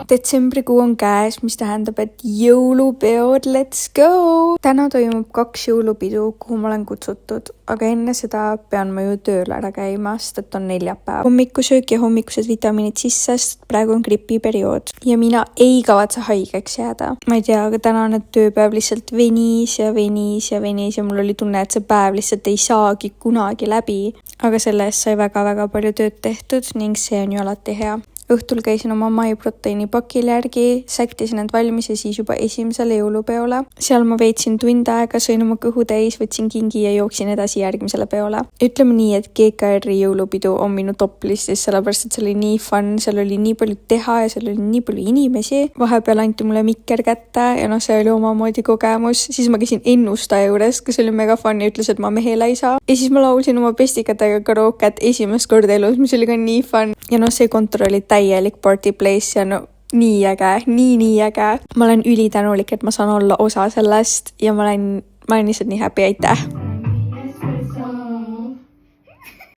Detsembrikuu on käes, mis tähendab, et jõulupeod, let's go! Täna toimub 2 jõulupidu, kuhu ma olen kutsutud, aga enne seda pean ma ju tööl ära käima, sest et on neljapäev. Hommikusöök ja hommikused vitamiinid sisse, sest praegu on gripiperiood ja mina ei kavatse haigeks jääda. Ma ei tea, aga tänane tööpäev lihtsalt venis ja mul oli tunne, et see päev lihtsalt ei saagi kunagi läbi, aga selle eest sai väga-väga palju tööd tehtud ning see on ju alati hea. Õhtul käisin oma MyProteini pakil järgi, sättisin end valmis ja siis juba esimesele jõulupeole. Seal ma veetsin tund aega, sõin oma kõhu täis, võtsin kingi ja jooksin edasi järgmisele peole. Ütleme nii, et GKR-i jõulupidu on minu top-listis, sellepärast et see oli nii fun, seal oli nii palju teha ja seal oli nii palju inimesi. Vahepeal anti mulle mikker kätte ja see oli omamoodi kogemus. Siis ma käisin ennustaja juures, kes oli mega fun ja ütles, et ma mehele ei saa. Ja siis ma laulsin oma pestikatega karooket esimest korda elus, mis oli ka nii fun. Ja see kontor oli täielik party place ja nii äge, nii äge. Ma olen ülitänulik, et ma saan olla osa sellest ja ma olen lihtsalt nii happy, aitäh!